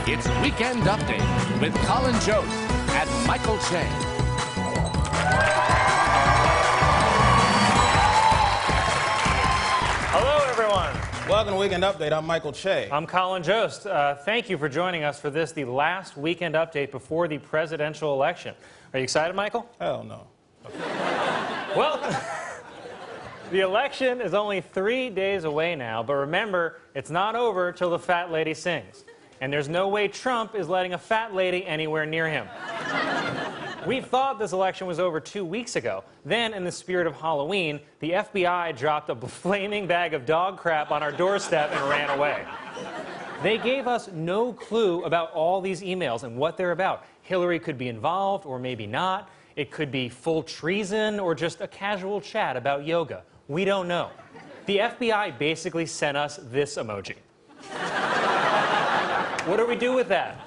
It's Weekend Update with Colin Jost and Michael Che. Hello, everyone. Welcome to Weekend Update. I'm Michael Che. I'm Colin Jost. Thank you for joining us for this, the last Weekend Update before the presidential election. Are you excited, Michael? Hell no. Well, the election is only 3 days away now, but remember, it's not over till the fat lady sings. And there's no way Trump is letting a fat lady anywhere near him. We thought this election was over 2 weeks ago. Then, in the spirit of Halloween, the FBI dropped a flaming bag of dog crap on our doorstep and ran away. They gave us no clue about all these emails and what they're about. Hillary could be involved, or maybe not. It could be full treason, or just a casual chat about yoga. We don't know. The FBI basically sent us this emoji. What do we do with that?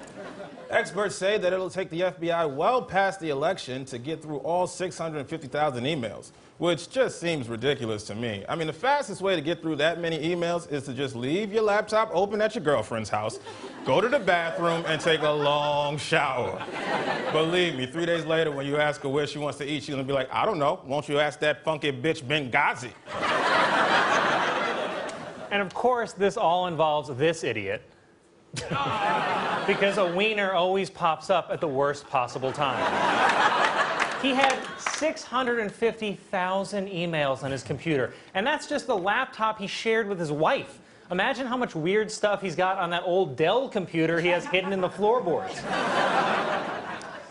Experts say that it'll take the FBI well past the election to get through all 650,000 emails, which just seems ridiculous to me. I mean, the fastest way to get through that many emails is to just leave your laptop open at your girlfriend's house, go to the bathroom, and take a long shower. Believe me, 3 days later, when you ask her where she wants to eat, she's gonna be like, I don't know. Won't you ask that funky bitch Benghazi? And of course, this all involves this idiot. Because a wiener always pops up at the worst possible time. He had 650,000 emails on his computer, and that's just the laptop he shared with his wife. Imagine how much weird stuff he's got on that old Dell computer he has hidden in the floorboards.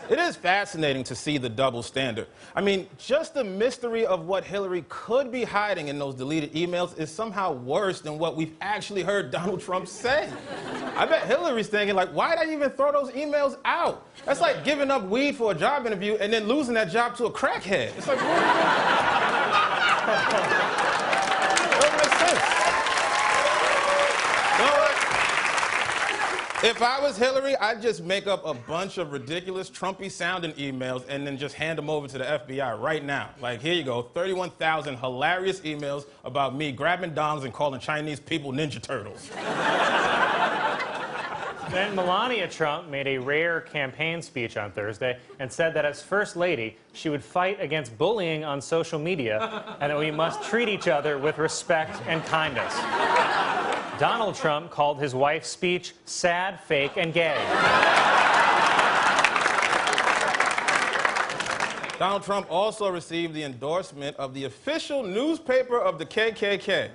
It is fascinating to see the double standard. I mean, just the mystery of what Hillary could be hiding in those deleted emails is somehow worse than what we've actually heard Donald Trump say. I bet Hillary's thinking, like, why'd I even throw those emails out? That's like giving up weed for a job interview and then losing that job to a crackhead. It's like, what? It doesn't make sense. You know what? If I was Hillary, I'd just make up a bunch of ridiculous Trumpy-sounding emails and then just hand them over to the FBI right now. Like, here you go, 31,000 hilarious emails about me grabbing dongs and calling Chinese people Ninja Turtles. Then Melania Trump made a rare campaign speech on Thursday and said that as First Lady, she would fight against bullying on social media and that we must treat each other with respect and kindness. Donald Trump called his wife's speech sad, fake, and gay. Donald Trump also received the endorsement of the official newspaper of the KKK.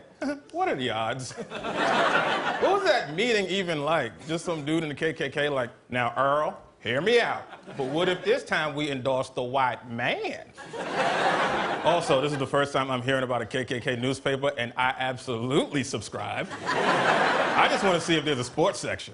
What are the odds? What was that meeting even like? Just some dude in the KKK like, now, Earl, hear me out. But what if this time we endorse the white man? Also, this is the first time I'm hearing about a KKK newspaper, and I absolutely subscribe. I just want to see if there's a sports section.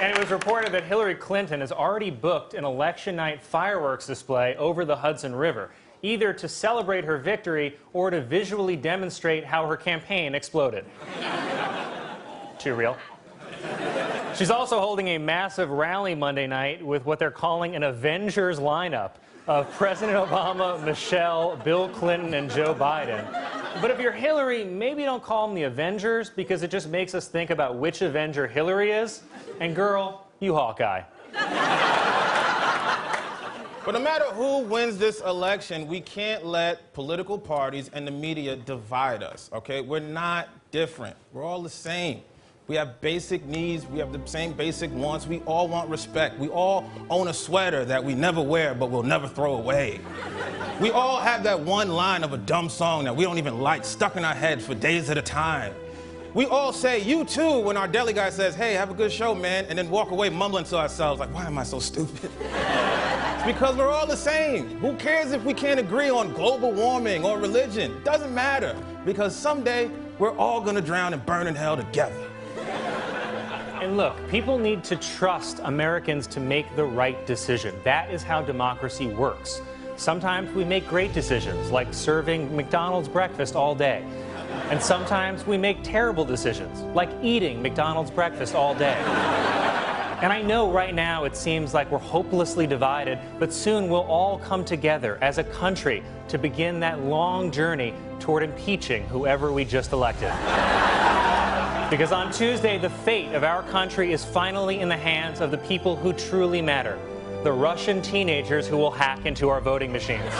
And it was reported that Hillary Clinton has already booked an election night fireworks display over the Hudson River, either to celebrate her victory or to visually demonstrate how her campaign exploded. Too real. She's also holding a massive rally Monday night with what they're calling an Avengers lineup of President Obama, Michelle, Bill Clinton, and Joe Biden. But if you're Hillary, maybe don't call them the Avengers because it just makes us think about which Avenger Hillary is. And girl, you Hawkeye. But no matter who wins this election, we can't let political parties and the media divide us, okay? We're not different. We're all the same. We have basic needs. We have the same basic wants. We all want respect. We all own a sweater that we never wear but will never throw away. We all have that one line of a dumb song that we don't even like stuck in our heads for days at a time. We all say, you too, when our deli guy says, hey, have a good show, man, and then walk away mumbling to ourselves like, why am I so stupid? It's because we're all the same. Who cares if we can't agree on global warming or religion? Doesn't matter, because someday we're all gonna drown and burn in hell together. And look, people need to trust Americans to make the right decision. That is how democracy works. Sometimes we make great decisions, like serving McDonald's breakfast all day. And sometimes we make terrible decisions, like eating McDonald's breakfast all day. And I know right now it seems like we're hopelessly divided, but soon we'll all come together as a country to begin that long journey toward impeaching whoever we just elected. Because on Tuesday, the fate of our country is finally in the hands of the people who truly matter, the Russian teenagers who will hack into our voting machines.